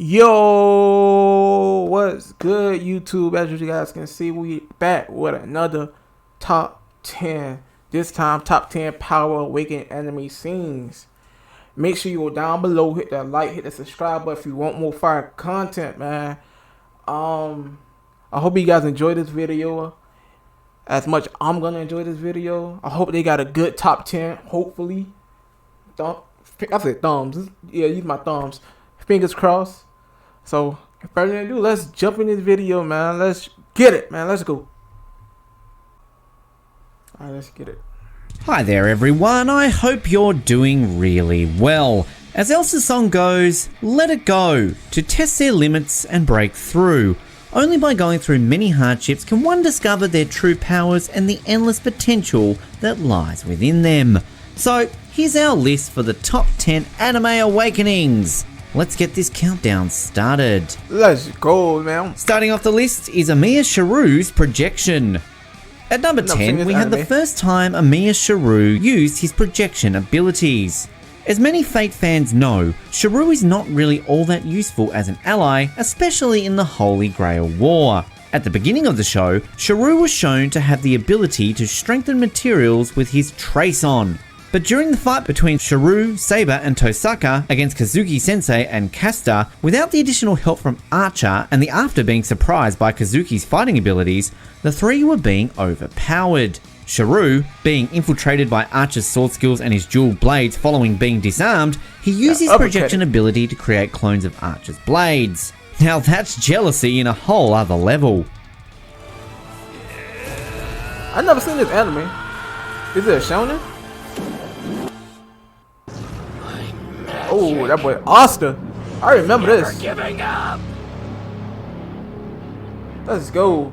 Yo, what's good, YouTube? As you guys can see, we back with another top 10. This time, top 10 Power Awakening anime scenes. Make sure you go down below, hit that like, hit the subscribe button if you want more fire content, man. I hope you guys enjoy this video as much I'm gonna enjoy this video. I hope they got a good top 10, hopefully. I said thumbs. Yeah, use my thumbs. Fingers crossed. So, without further ado, let's jump in this video, man. Let's get it, man. Let's go. Alright, let's get it. Hi there, everyone. I hope you're doing really well. As Elsa's song goes, let it go, to test their limits and break through. Only by going through many hardships can one discover their true powers and the endless potential that lies within them. So, here's our list for the top 10 anime awakenings. Let's get this countdown started. Let's go, man. Starting off the list is Amiya Shiru's projection. At number 10, we had the first time Amiya Shiru used his projection abilities. As many Fate fans know, Shiru is not really all that useful as an ally, especially in the Holy Grail War. At the beginning of the show, Shiru was shown to have the ability to strengthen materials with his Trace On. But during the fight between Shiru, Saber, and Tosaka against Kazuki Sensei and Kasta, without the additional help from Archer and the after being surprised by Kazuki's fighting abilities, the three were being overpowered. Shiru, being infiltrated by Archer's sword skills and his dual blades following being disarmed, he used his projection ability to create clones of Archer's blades. Now that's jealousy in a whole other level. I've never seen this anime. Is it a shonen? Oh, that boy Asta. I remember this. Giving up. Let's go.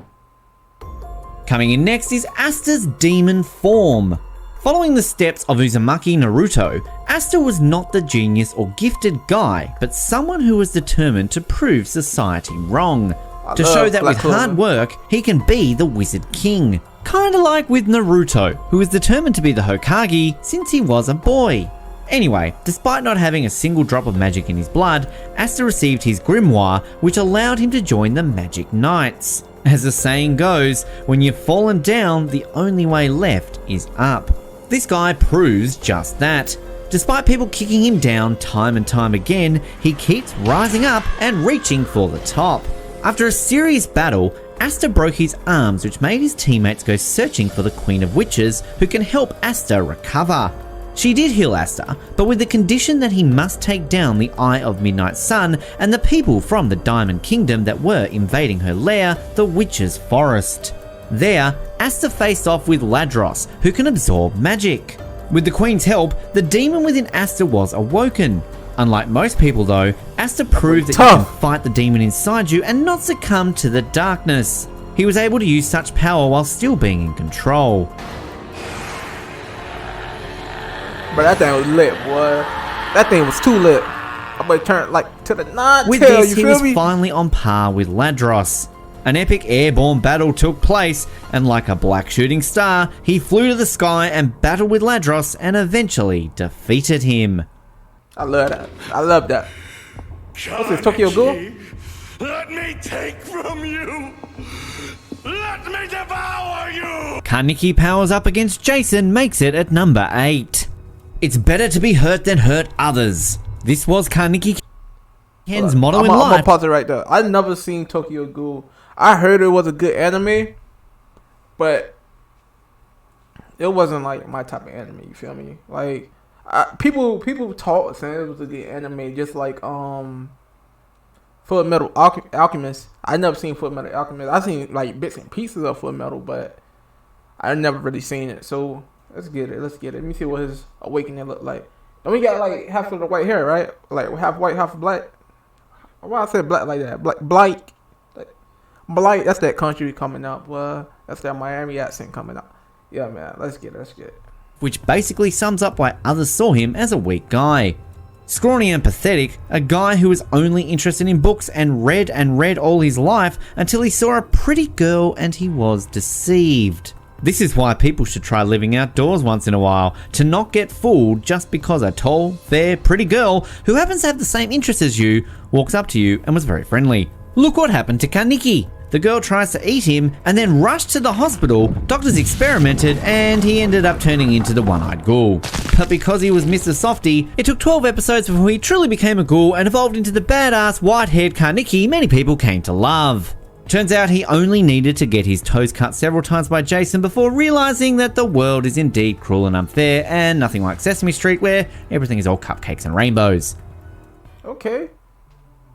Coming in next is Asta's demon form. Following the steps of Uzumaki Naruto, Asta was not the genius or gifted guy, but someone who was determined to prove society wrong. To show that with hard work, he can be the Wizard King. Kinda like with Naruto, who was determined to be the Hokage since he was a boy. Anyway, despite not having a single drop of magic in his blood, Asta received his grimoire, which allowed him to join the Magic Knights. As the saying goes, when you've fallen down, the only way left is up. This guy proves just that. Despite people kicking him down time and time again, he keeps rising up and reaching for the top. After a serious battle, Asta broke his arms, which made his teammates go searching for the Queen of Witches, who can help Asta recover. She did heal Asta, but with the condition that he must take down the Eye of Midnight Sun and the people from the Diamond Kingdom that were invading her lair, the Witch's Forest. There, Asta faced off with Ladros, who can absorb magic. With the Queen's help, the demon within Asta was awoken. Unlike most people though, Asta proved that you can fight the demon inside you and not succumb to the darkness. He was able to use such power while still being in control. But that thing was lit, boy. That thing was too lit. I'm gonna turn like to the nine. With this, he was finally on par with Ladros. An epic airborne battle took place, and like a black shooting star, he flew to the sky and battled with Ladros and eventually defeated him. I love that. I love that. What's this, Tokyo Ghoul? Let me take from you. Let me devour you. Kaneki powers up against Jason makes it at number 8. It's better to be hurt than hurt others. This was Kaneki Ken's motto in life. I'm gonna pause it right there. I've never seen Tokyo Ghoul. I heard it was a good anime, but it wasn't like my type of anime. You feel me? Like people talk saying it was a good anime, just like Full Metal Alchemist. I never seen Full Metal Alchemist. I seen like bits and pieces of Full Metal, but I never really seen it. So. Let's get it. Let's get it. Let me see what his awakening look like. Don't we got like half of the white hair, right? Like half white, half black. Why I said black like that? Blight. That's that country coming up. That's that Miami accent coming up. Yeah, man. Let's get it. Let's get it. Which basically sums up why others saw him as a weak guy. Scrawny and pathetic, a guy who was only interested in books and read all his life until he saw a pretty girl and he was deceived. This is why people should try living outdoors once in a while, to not get fooled just because a tall, fair, pretty girl who happens to have the same interests as you walks up to you and was very friendly. Look what happened to Kaneki. The girl tries to eat him and then rushed to the hospital. Doctors experimented and he ended up turning into the one-eyed ghoul. But because he was Mr. Softy, it took 12 episodes before he truly became a ghoul and evolved into the badass white-haired Kaneki many people came to love. Turns out he only needed to get his toes cut several times by Jason before realizing that the world is indeed cruel and unfair and nothing like Sesame Street where everything is all cupcakes and rainbows. Okay.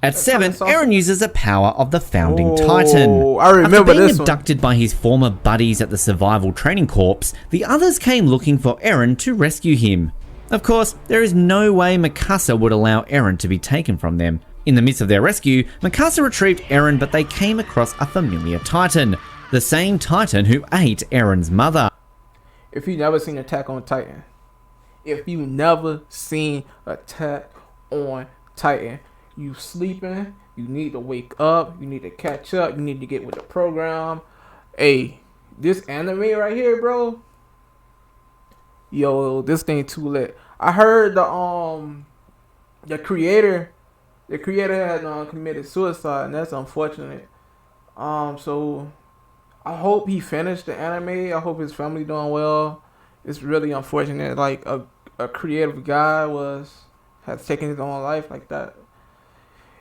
At 7, Eren uses the power of the Founding Titan. I remember After being this one. abducted by his former buddies at the Survival Training Corps, the others came looking for Eren to rescue him. Of course, there is no way Mikasa would allow Eren to be taken from them. In the midst of their rescue, Mikasa retrieved Eren, but they came across a familiar Titan. The same Titan who ate Eren's mother. If you never seen Attack on Titan, you sleeping, you need to wake up, you need to catch up, you need to get with the program. Hey, this anime right here, bro. Yo, this thing too lit. I heard the creator had committed suicide, and that's unfortunate. So I hope he finished the anime. I hope his family doing well. It's really unfortunate, like a creative guy has taken his own life like that.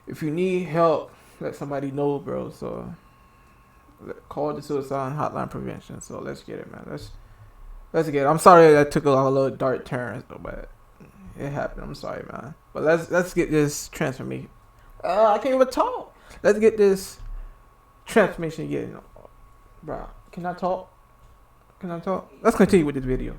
If you need help, let somebody know, bro. So call the suicide hotline prevention. So let's get it, man. Let's get it. I'm sorry that took a little dark turn, but it happened. I'm sorry, man. But let's get this transformation. I can't even talk. Let's get this transformation getting. Bro, can I talk? Let's continue with this video.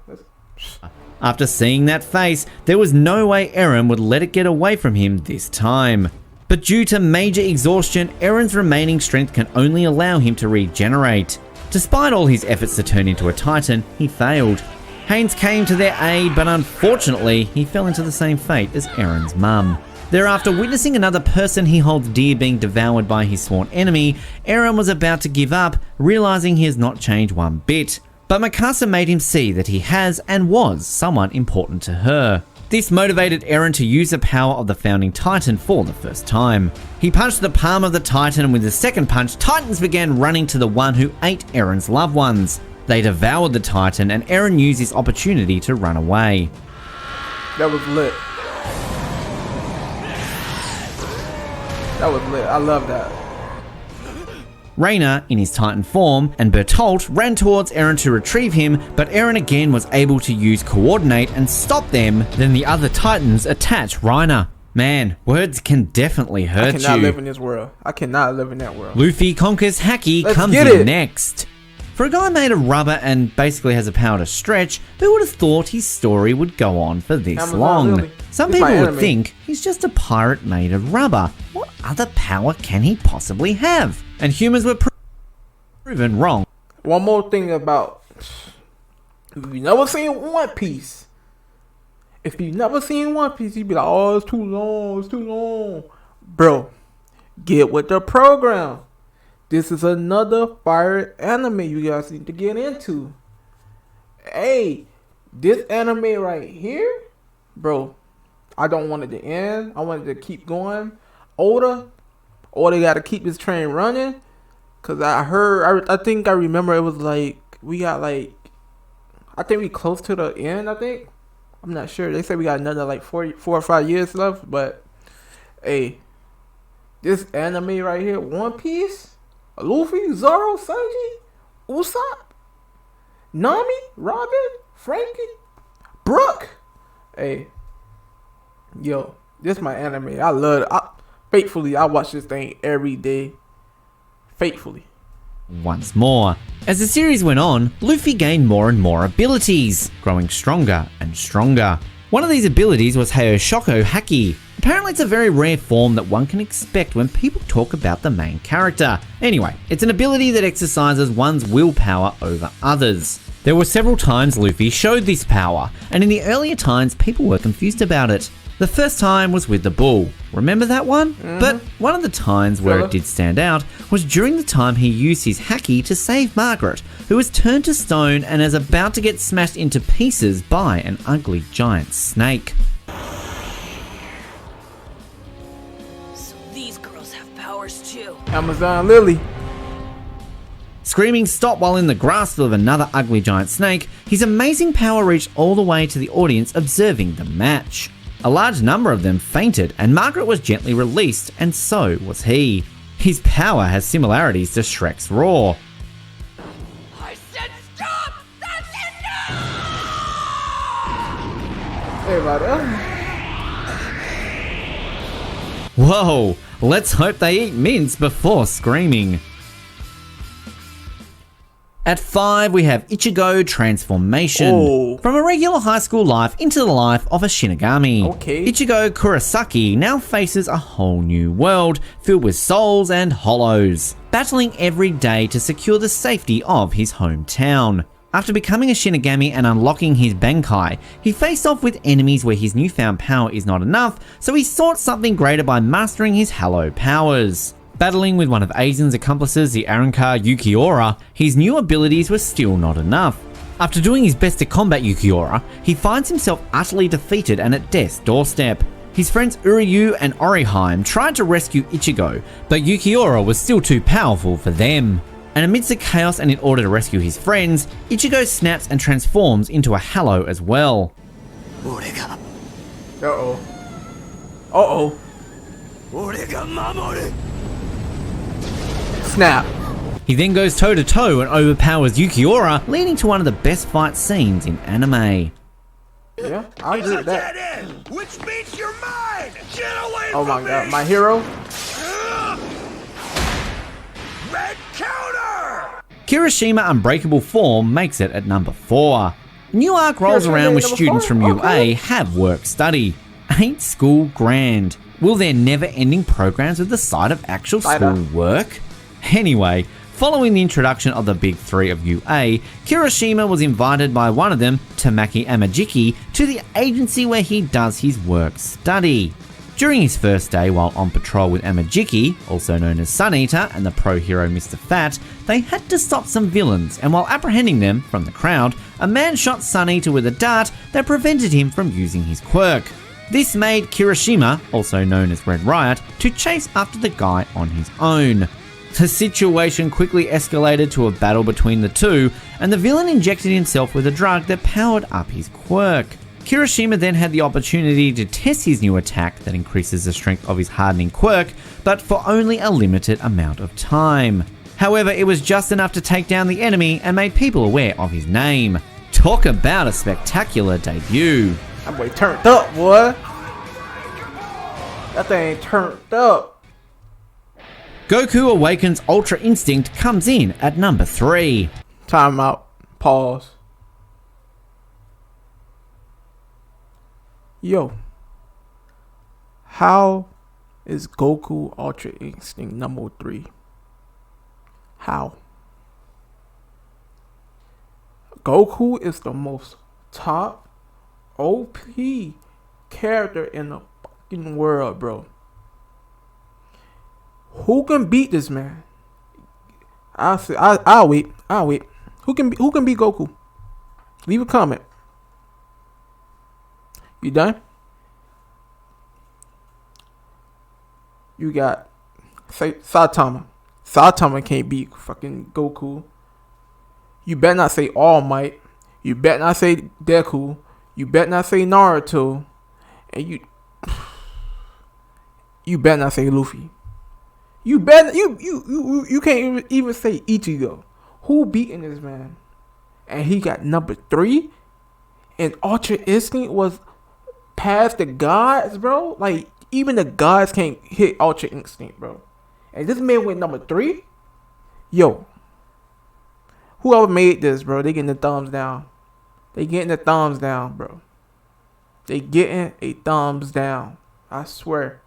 After seeing that face, there was no way Eren would let it get away from him this time. But due to major exhaustion, Eren's remaining strength can only allow him to regenerate. Despite all his efforts to turn into a Titan, he failed. Haynes came to their aid, but unfortunately, he fell into the same fate as Eren's mum. Thereafter, witnessing another person he holds dear being devoured by his sworn enemy, Eren was about to give up, realizing he has not changed one bit. But Mikasa made him see that he has and was someone important to her. This motivated Eren to use the power of the Founding Titan for the first time. He punched the palm of the Titan, and with the second punch, Titans began running to the one who ate Eren's loved ones. They devoured the Titan, and Eren used this opportunity to run away. That was lit. I love that. Reiner, in his Titan form, and Bertolt ran towards Eren to retrieve him, but Eren again was able to use Coordinate and stop them. Then the other Titans attacked Reiner. Man, words can definitely hurt you. I cannot live in this world. I cannot live in that world. Luffy conquers Haki comes in next. For a guy made of rubber and basically has a power to stretch, who would have thought his story would go on for this long? Really. Some people would think he's just a pirate made of rubber. What other power can he possibly have? And humans were proven wrong. One more thing about, if you never seen One Piece, you'd be like, oh, it's too long. Bro, get with the program. This is another fire anime you guys need to get into. Hey, this anime right here, bro, I don't want it to end. I want it to keep going. Oda got to keep this train running. Cause I think I remember it was like, I think we close to the end, I think. I'm not sure. They said we got another like 4 or 5 years left. But, hey, this anime right here, One Piece, Luffy, Zoro, Sanji, Usopp, Nami, Robin, Frankie, Brooke. Hey, yo, this is my anime. I love it. Faithfully, I watch this thing every day. Faithfully. Once more. As the series went on, Luffy gained more and more abilities, growing stronger and stronger. One of these abilities was Hayashoko Haki. Apparently it's a very rare form that one can expect when people talk about the main character. Anyway, it's an ability that exercises one's willpower over others. There were several times Luffy showed this power, and in the earlier times people were confused about it. The first time was with the bull. Remember that one? But one of the times where it did stand out was during the time he used his haki to save Margaret, who was turned to stone and is about to get smashed into pieces by an ugly giant snake. So these girls have powers too. Amazon Lily. Screaming stop while in the grasp of another ugly giant snake, his amazing power reached all the way to the audience observing the match. A large number of them fainted and Margaret was gently released, and so was he. His power has similarities to Shrek's roar. I said stop! That's enough! Everybody. Whoa, let's hope they eat mince before screaming. At 5, we have Ichigo Transformation. Oh. From a regular high school life into the life of a Shinigami. Okay. Ichigo Kurosaki now faces a whole new world filled with souls and hollows, battling every day to secure the safety of his hometown. After becoming a Shinigami and unlocking his Bankai, he faced off with enemies where his newfound power is not enough, so he sought something greater by mastering his Hallow powers. Battling with one of Aizen's accomplices, the Arrancar Yukiora, his new abilities were still not enough. After doing his best to combat Yukiora, he finds himself utterly defeated and at death's doorstep. His friends Uryu and Oriheim tried to rescue Ichigo, but Yukiora was still too powerful for them. And amidst the chaos and in order to rescue his friends, Ichigo snaps and transforms into a Hallow as well. Uh-oh. Uh-oh. Snap. He then goes toe-to-toe and overpowers Yukiora, leading to one of the best fight scenes in anime. Yeah, I agree with that. Dead end, which means you're mine. Get away Oh from my god, me. my hero. Red counter. Kirishima Unbreakable Form makes it at number 4. New arc rolls Kirishima around with number students 4? from UA Okay. have work study. Ain't school grand? Will their never-ending programs with the side of actual Cider. school work? Anyway, following the introduction of the big 3 of UA, Kirishima was invited by one of them, Tamaki Amajiki, to the agency where he does his work study. During his first day while on patrol with Amajiki, also known as Sun Eater and the pro hero Mr. Fat, they had to stop some villains, and while apprehending them from the crowd, a man shot Sun Eater with a dart that prevented him from using his quirk. This made Kirishima, also known as Red Riot, to chase after the guy on his own. The situation quickly escalated to a battle between the two, and the villain injected himself with a drug that powered up his quirk. Kirishima then had the opportunity to test his new attack that increases the strength of his hardening quirk, but for only a limited amount of time. However, it was just enough to take down the enemy and made people aware of his name. Talk about a spectacular debut. That boy turned up, boy. That thing turned up. Goku Awakens Ultra Instinct comes in at number 3. Time out. Pause. Yo. How is Goku Ultra Instinct number 3? How? Goku is the most top OP character in the fucking world, bro. Who can beat this man? I'll wait. Who can beat Goku? Leave a comment. You done? You got Saitama. Saitama can't beat fucking Goku. You better not say All Might. You better not say Deku. You better not say Naruto. And you better not say Luffy. You better you can't even say Ichigo. Who beating this man? And he got number 3. And Ultra Instinct was past the gods, bro. Like even the gods can't hit Ultra Instinct, bro. And this man went number 3. Yo, whoever made this, bro, they getting the thumbs down. They getting the thumbs down, bro. They getting a thumbs down. I swear.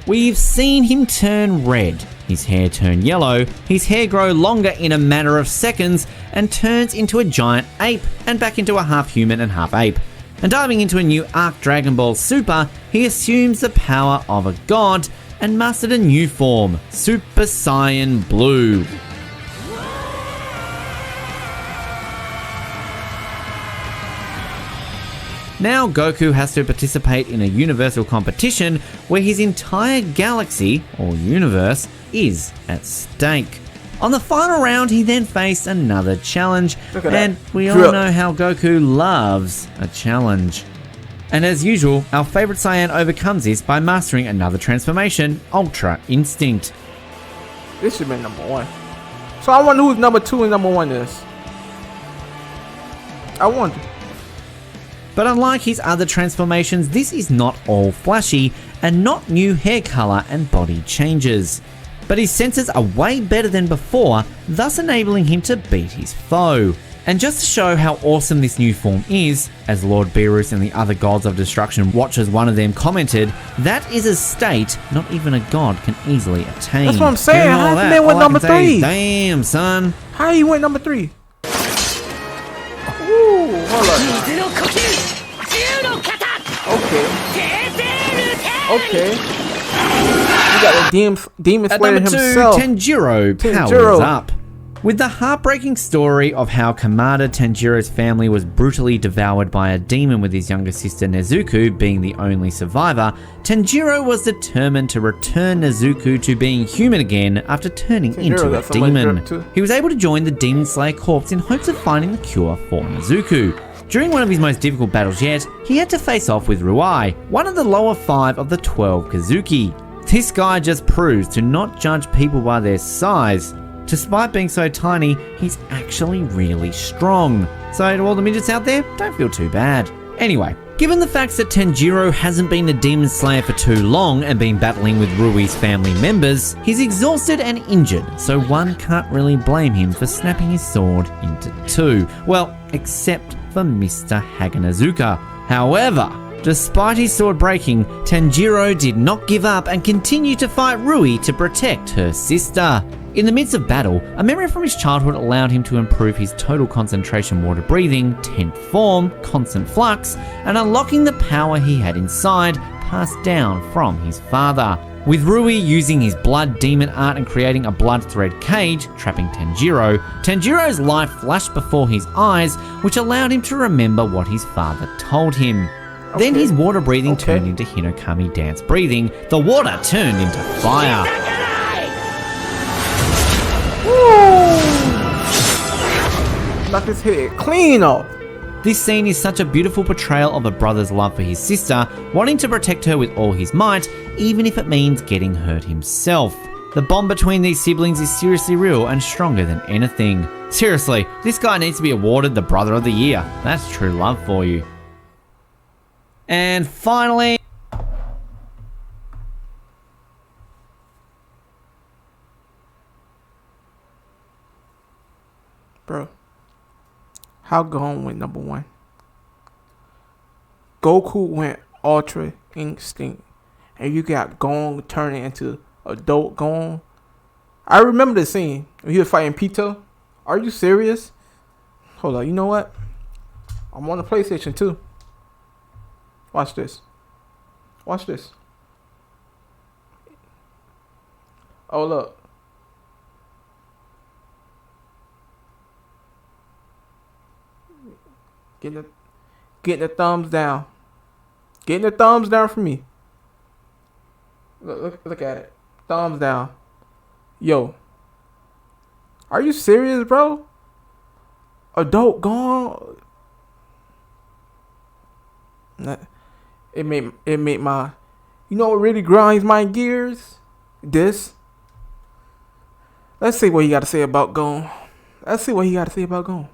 We've seen him turn red, his hair turn yellow, his hair grow longer in a matter of seconds, and turns into a giant ape and back into a half human and half ape. And diving into a new arc Dragon Ball Super, he assumes the power of a god and mastered a new form, Super Saiyan Blue. Now Goku has to participate in a universal competition where his entire galaxy, or universe, is at stake. On the final round, he then faced another challenge, and we all know how Goku loves a challenge. And as usual, our favourite Saiyan overcomes this by mastering another transformation, Ultra Instinct. This should be number 1. So I wonder who's number 2 and number 1 is. I wonder. But unlike his other transformations, this is not all flashy and not new hair colour and body changes. But his senses are way better than before, thus enabling him to beat his foe. And just to show how awesome this new form is, as Lord Beerus and the other gods of destruction watchers, one of them commented, that is a state not even a god can easily attain. That's what I'm saying. How that, they went number 3? Damn, son. How you went number 3? Ooh, hold up. Okay. You got the demon At slayer number 2, himself. Tanjiro powers up. With the heartbreaking story of how Kamada Tanjiro's family was brutally devoured by a demon, with his younger sister Nezuko being the only survivor, Tanjiro was determined to return Nezuko to being human again after turning into a demon. He was able to join the Demon Slayer Corps in hopes of finding the cure for Nezuko. During one of his most difficult battles yet, he had to face off with Ruai, one of the lower 5 of the 12 Kazuki. This guy just proves to not judge people by their size. Despite being so tiny, he's actually really strong. So to all the midgets out there, don't feel too bad. Anyway, given the fact that Tanjiro hasn't been a demon slayer for too long and been battling with Rui's family members, he's exhausted and injured, so one can't really blame him for snapping his sword into 2. Well, except for Mr. Haganazuka. However, despite his sword breaking, Tanjiro did not give up and continued to fight Rui to protect her sister. In the midst of battle, a memory from his childhood allowed him to improve his total concentration water breathing, 10th form, constant flux, and unlocking the power he had inside, passed down from his father. With Rui using his blood demon art and creating a blood thread cage, trapping Tanjiro, Tanjiro's life flashed before his eyes, which allowed him to remember what his father told him. Then his water breathing turned into Hinokami dance breathing. The water turned into fire. Knock his head clean off. This scene is such a beautiful portrayal of a brother's love for his sister, wanting to protect her with all his might, even if it means getting hurt himself. The bond between these siblings is seriously real and stronger than anything. Seriously, this guy needs to be awarded the Brother of the Year. That's true love for you. And finally, bro, how Gon went number 1? Goku went Ultra Instinct, and you got Gon turning into adult Gon. I remember the scene when he was fighting Pito. Are you serious? Hold on, you know what? I'm on the PlayStation 2. Watch this. Watch this. Oh, look. Getting the thumbs down. Getting the thumbs down for me. Look at it. Thumbs down. Yo. Are you serious, bro? Adult gone. It made my, you know what really grinds my gears? This. Let's see what he got to say about Gon. Let's see what he got to say about Gon.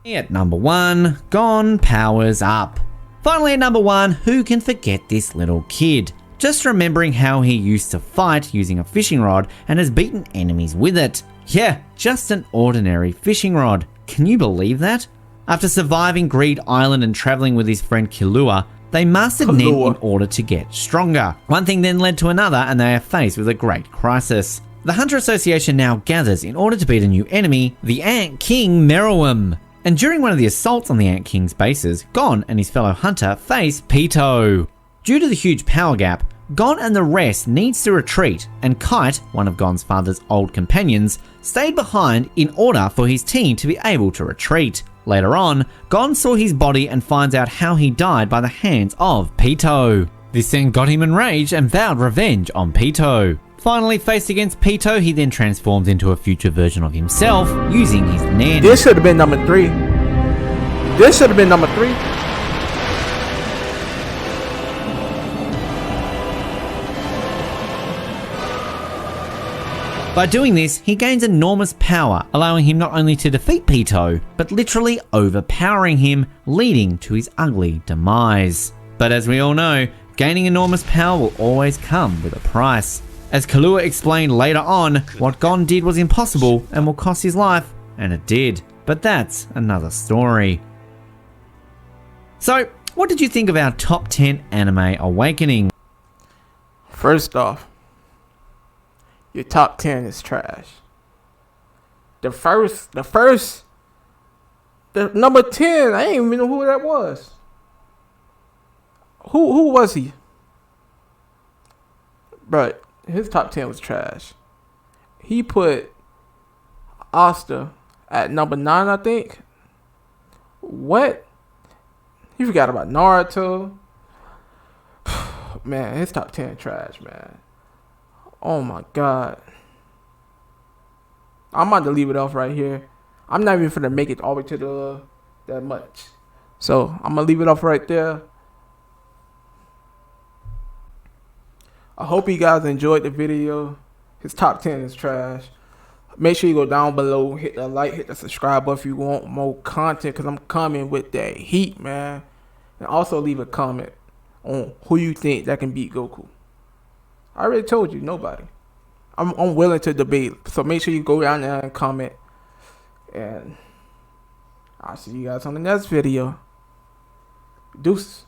At number 1, Gon powers up. Finally at number 1, who can forget this little kid? Just remembering how he used to fight using a fishing rod and has beaten enemies with it. Yeah, just an ordinary fishing rod. Can you believe that? After surviving Greed Island and traveling with his friend Killua, they mastered Nen in order to get stronger. One thing then led to another and they are faced with a great crisis. The Hunter Association now gathers in order to beat a new enemy, the Ant King Meruem. And during one of the assaults on the Ant King's bases, Gon and his fellow hunter face Pitou. Due to the huge power gap, Gon and the rest needs to retreat, and Kite, one of Gon's father's old companions, stayed behind in order for his team to be able to retreat. Later on, Gon saw his body and finds out how he died by the hands of Pitou. This then got him enraged and vowed revenge on Pitou. Finally faced against Pitou, he then transforms into a future version of himself using his Nen. This should have been number 3. This should have been number 3. By doing this, he gains enormous power, allowing him not only to defeat Pitou, but literally overpowering him, leading to his ugly demise. But as we all know, gaining enormous power will always come with a price. As Killua explained later on, what Gon did was impossible and will cost his life, and it did. But that's another story. So, what did you think of our top 10 anime awakening? First off, your top 10 is trash. The number 10, I ain't even know who that was. Who was he? But his top 10 was trash. He put Asta at number 9, I think. What? You forgot about Naruto. Man, his top 10 trash, man. Oh my god. I'm about to leave it off right here. I'm not even finna make it all the way to that much. So I'm gonna leave it off right there. I hope you guys enjoyed the video. His top 10 is trash. Make sure you go down below, hit the like, hit the subscribe button if you want more content, because I'm coming with that heat, man. And also leave a comment on who you think that can beat Goku. I already told you, nobody. I'm willing to debate. So make sure you go down there and comment. And I'll see you guys on the next video. Deuces.